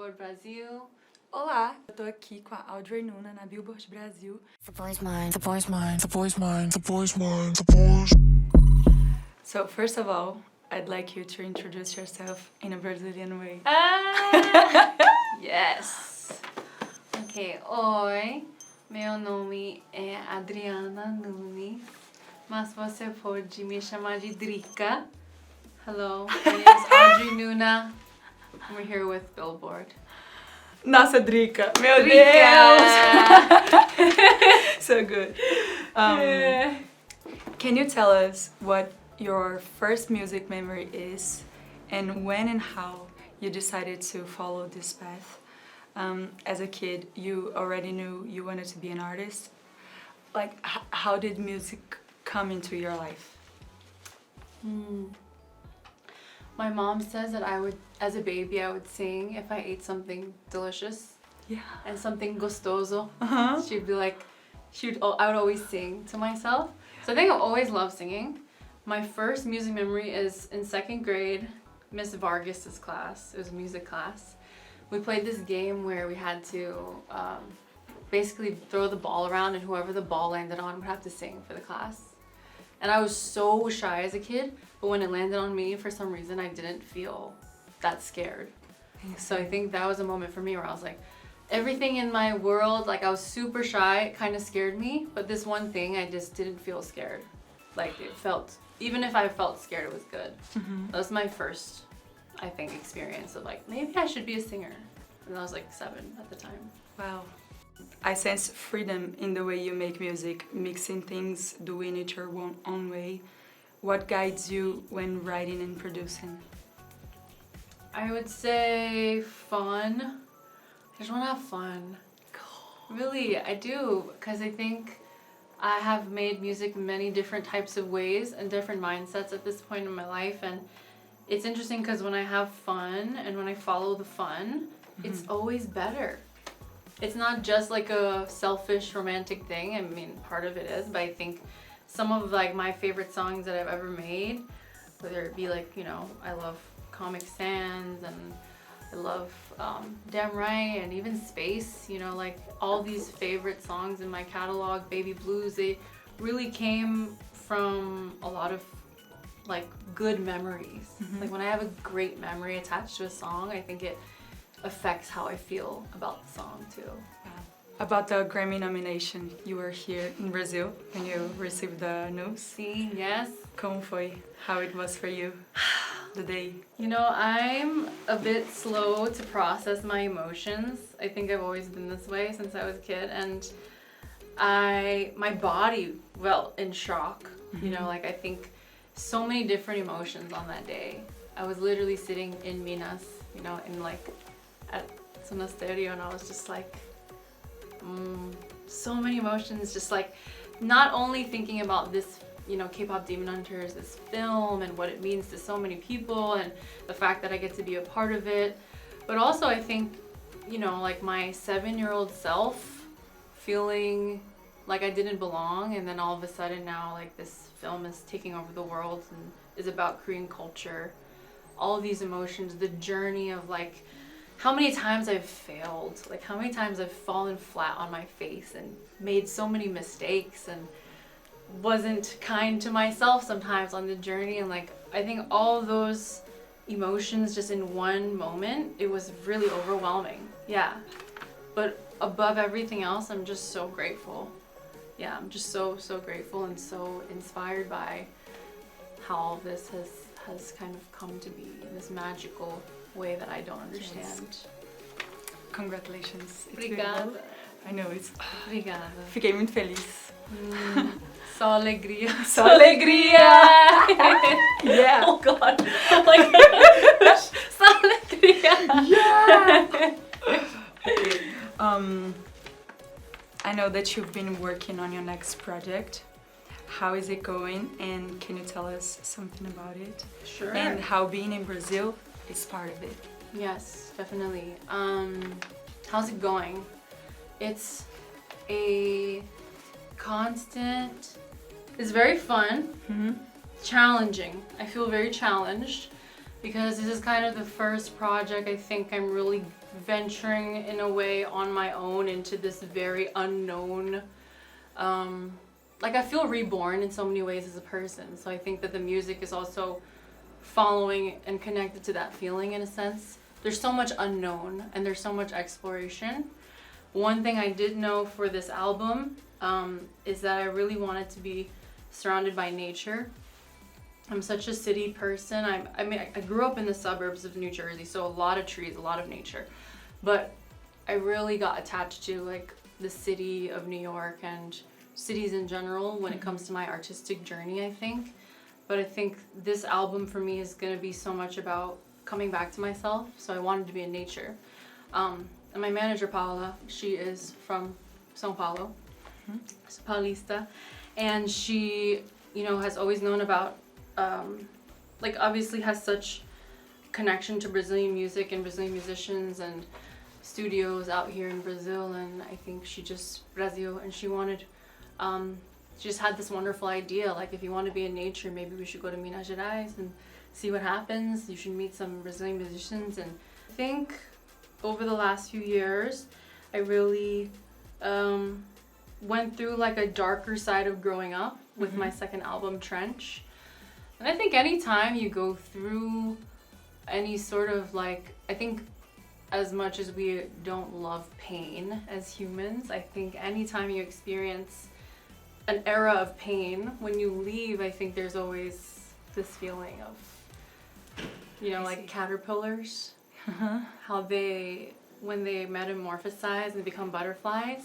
Billboard Brasil. Olá, eu tô aqui com a Audrey e Nuna na Billboard Brasil. The boy's mine, the boy's mine, the boy's mine, the boy's mine, the boy's. So first of all, I'd like you to introduce yourself in a Brazilian way. Yes! Ok, oi, meu nome é Adriana Nunes, mas você pode me chamar de Drica. Hello, my name is Audrey Nuna. We're here with Billboard. Nossa, Drica! Meu Drica! Deus! So good. Can you tell us what your first music memory is and when and how you decided to follow this path? As a kid, you already knew you wanted to be an artist. Like, how did music come into your life? My mom says that as a baby, I would sing if I ate something delicious. Yeah. And something gustoso. Uh-huh. She'd be like, I would always sing to myself. So I think I've always loved singing. My first music memory is in 2nd grade, Miss Vargas's class. It was a music class. We played this game where we had to basically throw the ball around, and whoever the ball landed on would have to sing for the class. And I was so shy as a kid, but when it landed on me, for some reason, I didn't feel that scared. So I think that was a moment for me where I was like, everything in my world, like I was super shy, it kind of scared me, but this one thing, I just didn't feel scared. Like it felt, even if I felt scared, it was good. Mm-hmm. That was my first, I think, experience of like, maybe I should be a singer. And I was like 7 at the time. Wow. I sense freedom in the way you make music, mixing things, doing it your own way. What guides you when writing and producing? I would say fun. I just want to have fun. Really, I do, because I think I have made music many different types of ways and different mindsets at this point in my life, and it's interesting because when I have fun and when I follow the fun, it's always better. It's not just like a selfish romantic thing. I mean, part of it is, but I think some of like my favorite songs that I've ever made, whether it be like, you know, I love Comic Sans and I love Damn Right and even Space, you know, like all these favorite songs in my catalog, Baby Blues, they really came from a lot of like good memories. Like when I have a great memory attached to a song, I think it affects how I feel about the song too. About the Grammy nomination, you were here in Brazil when you received the news. See, yes. Como foi? How it was for you, the day? You know, I'm a bit slow to process my emotions. I think I've always been this way since I was a kid, and my body felt in shock. You know, like I think so many different emotions on that day. I was literally sitting in Minas, you know, in like at Sonasterio, and I was just like, so many emotions, just like not only thinking about this, you know, K-pop Demon Hunters, this film and what it means to so many people and the fact that I get to be a part of it, but also I think, you know, like my 7-year-old self feeling like I didn't belong, and then all of a sudden now like this film is taking over the world and is about Korean culture. All of these emotions, the journey of like how many times I've failed, like how many times I've fallen flat on my face and made so many mistakes and wasn't kind to myself sometimes on the journey, and like I think all of those emotions just in one moment, it was really overwhelming. Yeah, but above everything else, I'm just so grateful. Yeah, I'm just so grateful and so inspired by how all of this has kind of come to be in this magical way that I don't understand. Yes. Congratulations. It's Obrigada. beautiful. I know, it's... Obrigada. Fiquei muito feliz. Só alegria. Só alegria! Yeah! Oh God. Like, só alegria. Yeah! I know that you've been working on your next project. How is it going, and can you tell us something about it? Sure. And how being in Brazil is part of it. Yes, definitely. How's it going? It's a constant, it's very fun, challenging. I feel very challenged. because this is kind of the first project I think I'm really venturing in a way on my own into this very unknown, like I feel reborn in so many ways as a person. So I think that the music is also following and connected to that feeling in a sense. There's so much unknown and there's so much exploration. One thing I did know for this album is that I really wanted to be surrounded by nature. I'm such a city person. I grew up in the suburbs of New Jersey, so a lot of trees, a lot of nature. But I really got attached to like the city of New York and cities in general when it comes to my artistic journey, I think. But I think this album for me is going to be so much about coming back to myself. So I wanted to be in nature. And my manager, Paula, she is from São Paulo, Paulista, and she, you know, has always known about, like obviously has such connection to Brazilian music and Brazilian musicians and studios out here in Brazil. And I think she just, Brazil, and she wanted, she just had this wonderful idea, like if you want to be in nature, maybe we should go to Minas Gerais and see what happens. You should meet some Brazilian musicians. And I think over the last few years, I really went through like a darker side of growing up with my second album, Trench. And I think anytime you go through any sort of like, I think as much as we don't love pain as humans, I think anytime you experience an era of pain, when you leave, I think there's always this feeling of, you know, like caterpillars, how they, when they metamorphosize and become butterflies,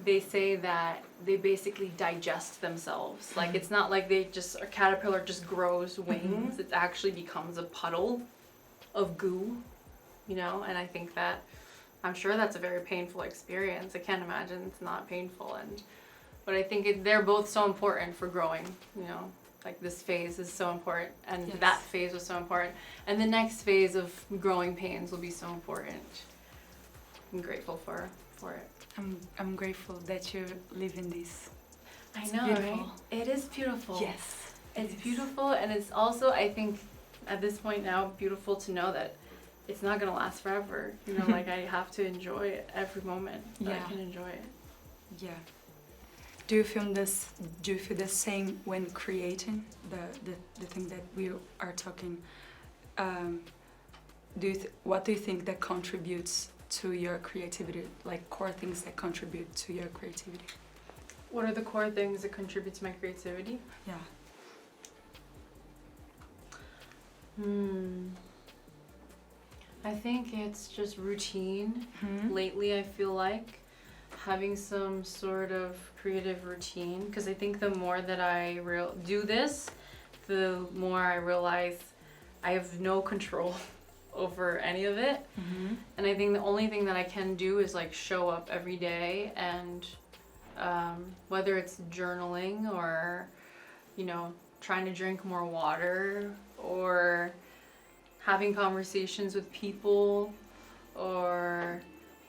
they say that they basically digest themselves. Like it's not like they just, a caterpillar just grows wings, it actually becomes a puddle of goo, you know, and I think that, I'm sure that's a very painful experience. I can't imagine it's not painful. But I think they're both so important for growing, you know, like this phase is so important and that phase was so important. And the next phase of growing pains will be so important. I'm grateful for it. I'm grateful that you live in this. I know, beautiful. Right? It is beautiful. Yes. It's beautiful, and it's also, I think, at this point now, beautiful to know that it's not going to last forever. You know, like I have to enjoy every moment that I can enjoy it. Yeah. Do you feel this? Do you feel the same when creating the thing that we are talking? What do you think that contributes to your creativity? Like core things that contribute to your creativity? What are the core things that contribute to my creativity? Yeah. I think it's just routine. Lately, I feel like having some sort of creative routine, because I think the more that I do this, the more I realize I have no control over any of it. And I think the only thing that I can do is like show up every day, and whether it's journaling or, you know, trying to drink more water or having conversations with people or,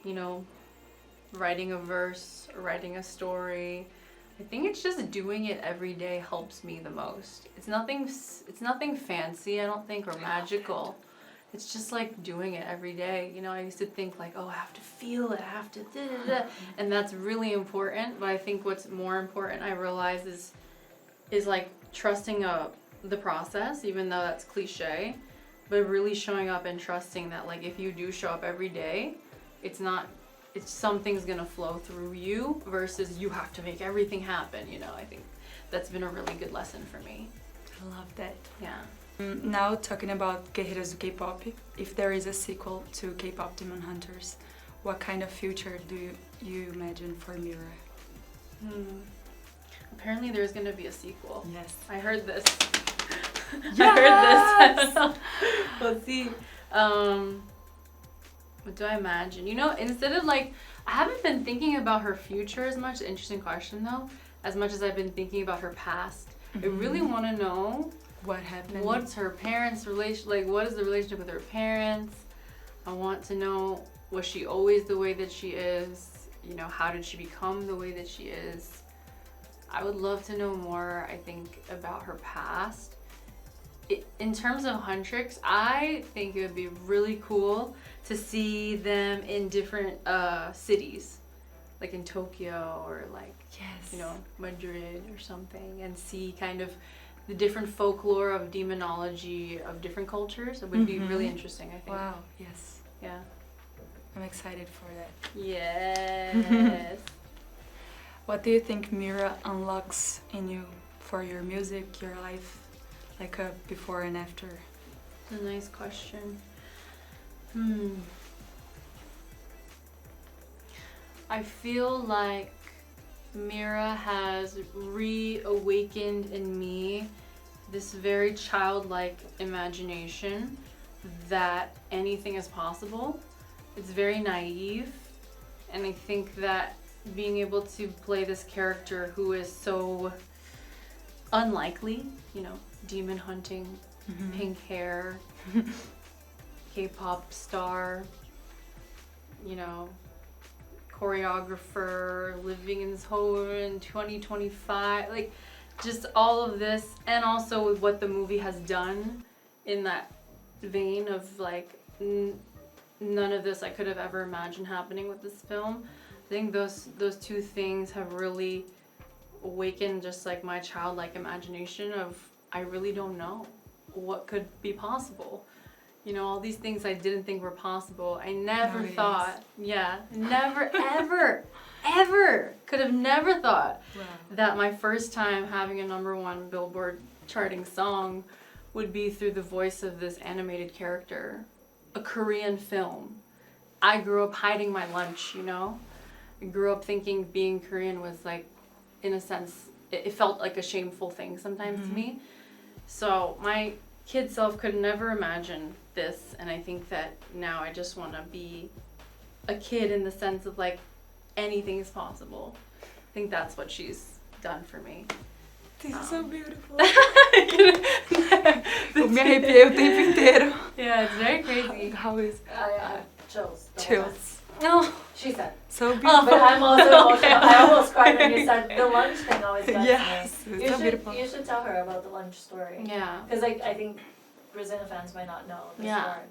you know, writing a verse or writing a story. I think it's just doing it every day helps me the most. It's nothing fancy, I don't think, or magical. It's just like doing it every day. You know, I used to think like, oh, I have to feel it, I have to da-da-da. And that's really important. But I think what's more important, I realize, is like trusting the process, even though that's cliche, but really showing up and trusting that like if you do show up every day, it's something's gonna flow through you versus you have to make everything happen, you know. I think that's been a really good lesson for me. I love that. Yeah. Now talking about Guerreiras do K-pop, if there is a sequel to K-pop Demon Hunters, what kind of future do you imagine for Mira? Apparently there's gonna be a sequel. Yes. I heard this. Yes! I heard this. I don't know. We'll see. What do I imagine? You know, instead of like, I haven't been thinking about her future as much. Interesting question though. As much as I've been thinking about her past. I really want to know what happened. What's her parents' relation? Like, what is the relationship with her parents? I want to know, was she always the way that she is? You know, how did she become the way that she is? I would love to know more, I think, about her past. in terms of Huntrix, I think it would be really cool to see them in different cities, like in Tokyo or like, Yes. you know, Madrid or something, and see kind of the different folklore of demonology of different cultures. It would be really interesting, I think. Wow, yes. Yeah. I'm excited for that. Yes. What do you think Mira unlocks in you for your music, your life, like a before and after? A nice question. I feel like Mira has reawakened in me this very childlike imagination that anything is possible. It's very naive, and I think that being able to play this character who is so unlikely, you know, demon hunting, pink hair, K-pop star, you know, choreographer, living in Seoul in 2025, like just all of this, and also with what the movie has done in that vein of like none of this I could have ever imagined happening with this film. I think those two things have really awakened just like my childlike imagination of I really don't know what could be possible. You know, all these things I didn't think were possible. I never thought, never, ever could have never thought that my first time having a #1 Billboard charting song would be through the voice of this animated character, a Korean film. I grew up hiding my lunch, you know? I grew up thinking being Korean was like, in a sense, it felt like a shameful thing sometimes to me. So my kid self could never imagine this, and I think that now I just want to be a kid in the sense of like anything is possible. I think that's what she's done for me. This is so beautiful. Eu me arrepiei o tempo inteiro. Yeah, it's very crazy. How is I have chills. chills? No. She said. So beautiful. But I'm also emotional. I almost cried when you said the lunch thing always gets Yes, me. it's so beautiful. You should tell her about the lunch story. Yeah. Because I think Brazilian fans might not know the story.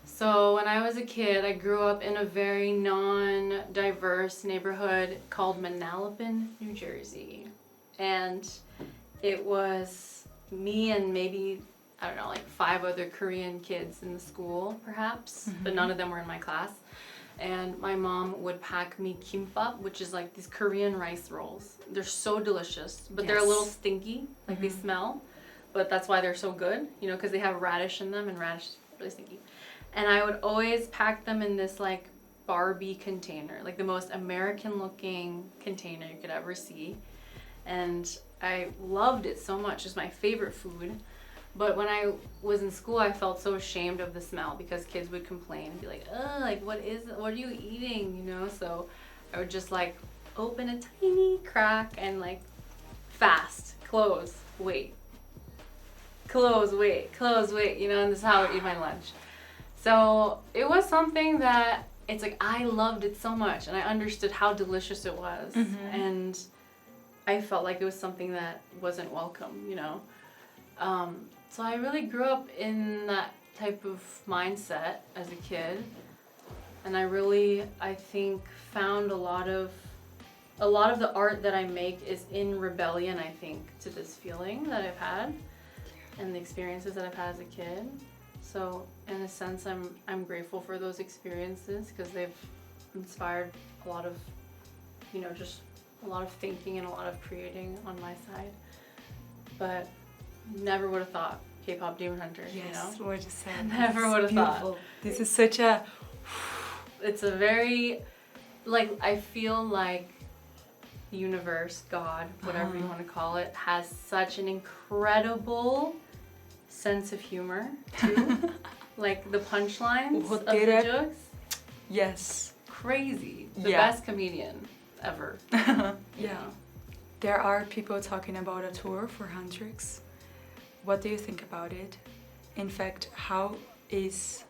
So when I was a kid, I grew up in a very non-diverse neighborhood called Manalapan, New Jersey. And it was me and maybe, I don't know, like 5 other Korean kids in the school, perhaps, but none of them were in my class. And my mom would pack me kimbap, which is like these Korean rice rolls. They're so delicious, but they're a little stinky, like they smell, but that's why they're so good, you know, because they have radish in them, and radish is really stinky. And I would always pack them in this like Barbie container, like the most American looking container you could ever see. And I loved it so much. It's my favorite food. But when I was in school, I felt so ashamed of the smell because kids would complain and be like, "Oh, like what is it? What are you eating?" You know. So I would just like open a tiny crack and like fast close, wait, close, wait, close, wait. You know, and this is how I would eat my lunch. So it was something that it's like I loved it so much, and I understood how delicious it was, and I felt like it was something that wasn't welcome, you know. So I really grew up in that type of mindset as a kid, and I really, I think, found a lot of the art that I make is in rebellion, I think, to this feeling that I've had and the experiences that I've had as a kid. So in a sense, I'm grateful for those experiences because they've inspired a lot of, you know, just a lot of thinking and a lot of creating on my side. But never would have thought K-pop Demon Hunter, you know? What you said. Never would have thought. This is such a... It's a very, like, I feel like the universe, God, whatever you want to call it, has such an incredible sense of humor, too. Like, the punchlines of the jokes. Yes. Crazy. The best comedian ever. Yeah. There are people talking about a tour for Huntrix. What do you think about it? In fact, how is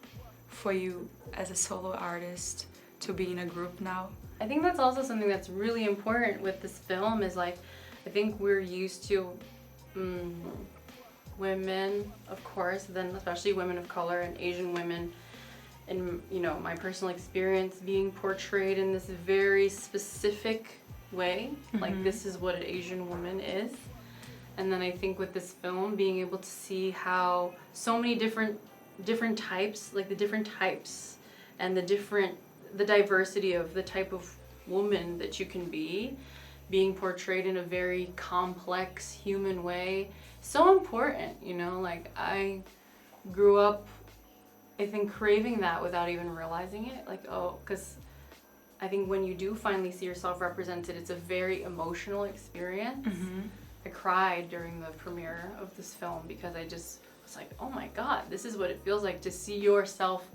for you as a solo artist to be in a group now? I think that's also something that's really important with this film is like, I think we're used to women, of course, then especially women of color and Asian women, and you know, my personal experience being portrayed in this very specific way, like this is what an Asian woman is. And then I think with this film, being able to see how so many different types, like the different types and the diversity of the type of woman that you can be, being portrayed in a very complex human way, so important, you know. Like I grew up, I think, craving that without even realizing it. Like, oh, because I think when you do finally see yourself represented, it's a very emotional experience. I cried during the premiere of this film because I just was like, oh my God, this is what it feels like to see yourself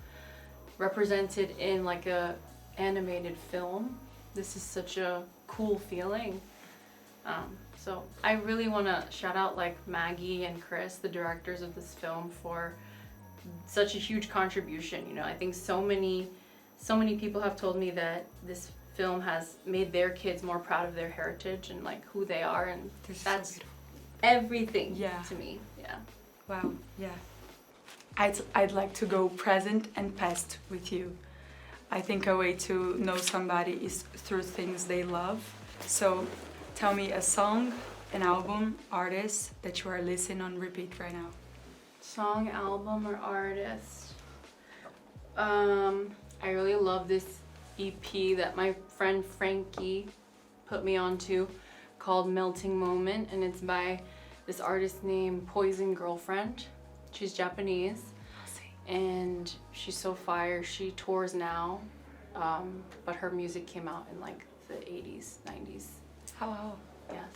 represented in like a animated film. This is such a cool feeling. So I really want to shout out like Maggie and Chris, the directors of this film, for such a huge contribution. You know, I think so many people have told me that this film has made their kids more proud of their heritage and like who they are, and that's so everything to me. Yeah. Wow. Yeah. I'd like to go present and past with you. I think a way to know somebody is through things they love. So tell me a song, an album, artist that you are listening on repeat right now. Song, album, or artist? I really love this EP that my friend Frankie put me onto called Melting Moment, and it's by this artist named Poison Girlfriend. She's Japanese and she's so fire. She tours now, but her music came out in like the 80s, 90s. How? Yes,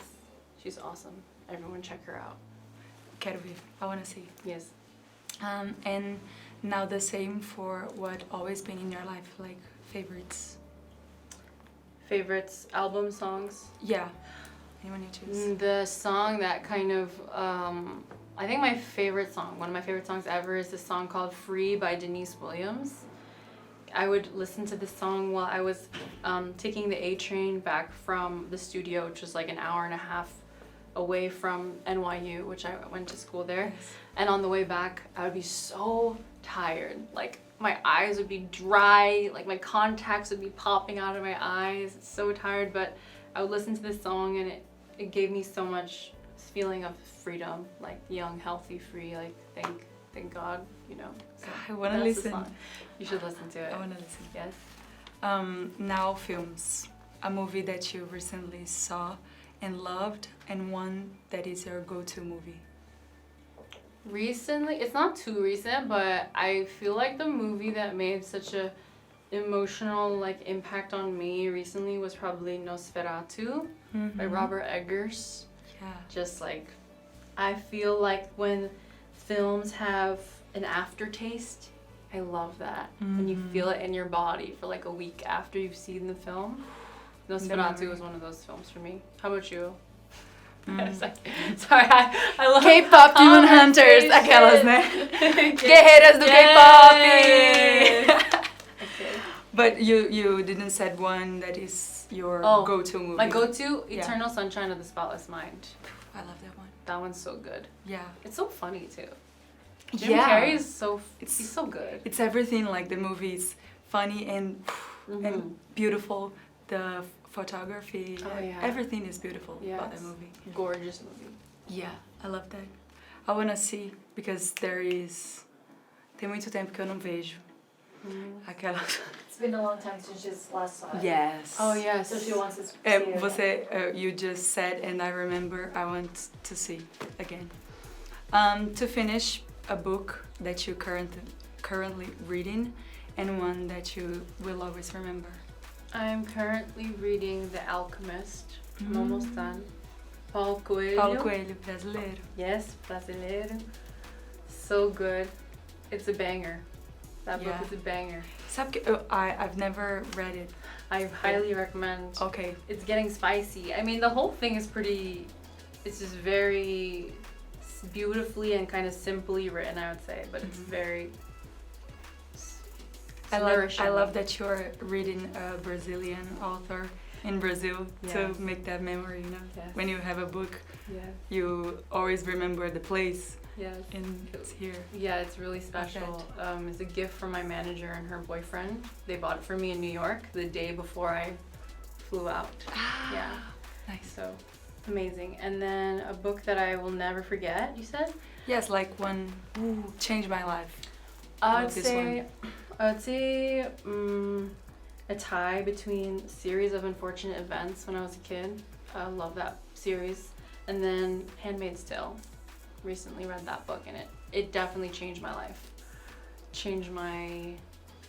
she's awesome. Everyone check her out. Quero ver. I want to see. Yes. And now the same for what always been in your life, like favorites. Favorites, album, songs? Yeah. Anyone you choose? The song that kind of, I think my favorite song, one of my favorite songs ever, is this song called Free by Denise Williams. I would listen to this song while I was taking the A train back from the studio, which was like an hour and a half away from NYU, which I went to school there. Yes. And on the way back, I would be so tired. Like my eyes would be dry, like my contacts would be popping out of my eyes. So tired, but I would listen to this song and it gave me so much feeling of freedom, like young, healthy, free, like thank God, you know. So I want to that's the listen. song. You should listen to it. I want to listen. Yes. Now films. A movie that you recently saw and loved, and one that is your go-to movie. Recently, it's not too recent, but I feel like the movie that made such a emotional like impact on me recently was probably Nosferatu by Robert Eggers. Yeah. Just like, I feel like when films have an aftertaste, I love that. When you feel it in your body for like a week after you've seen the film. Nosferatu was one of those films for me. How about you? Sorry, I love K-pop Demon Hunters, aquelas, né? Guerreiras do K-pop! Okay. But you didn't said one that is your go-to movie. My go-to, Eternal Sunshine of the Spotless Mind. I love that one. That one's so good. Yeah. It's so funny too. Jim Carrey is he's so good. It's everything, like the movie is funny and beautiful. The photography, everything is beautiful about the movie. Gorgeous movie. Yeah, I love that. I wanna see, because tem muito tempo que eu não vejo. Aquela. It's been a long time since she's last saw it. Yes. Oh yes. So she wants to see it. Você, you just said, and I remember, I want to see again. To finish, a book that you currently reading, and one that you will always remember. I'm currently reading The Alchemist. I'm almost done. Paulo Coelho. Paulo Coelho, brasileiro. Yes, brasileiro. So good. It's a banger. That book is a banger. Sabe que I've never read it. I highly recommend. Okay. It's getting spicy. I mean, the whole thing is pretty, it's just very beautifully and kind of simply written, I would say, but it's very I love that you're reading a Brazilian author in Brazil to make that memory, you know? Yes. When you have a book, you always remember the place Yes. and it's here. Yeah, it's really special. It's a gift from my manager and her boyfriend. They bought it for me in New York the day before I flew out. Yeah. Nice. So amazing. And then a book that I will never forget, you said? Yes, like one changed my life. I would This say a tie between a series of unfortunate events when I was a kid. I love that series. And then Handmaid's Tale. Recently read that book and it definitely changed my life. Changed my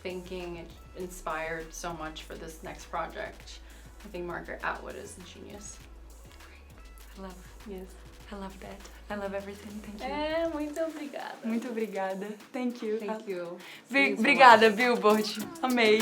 thinking. It inspired so much for this next project. I think Margaret Atwood is a genius. Yes. I love that. I love everything. Thank you. Muito obrigada. Muito obrigada. Thank you. Thank you. Obrigada, Billboard. Amei.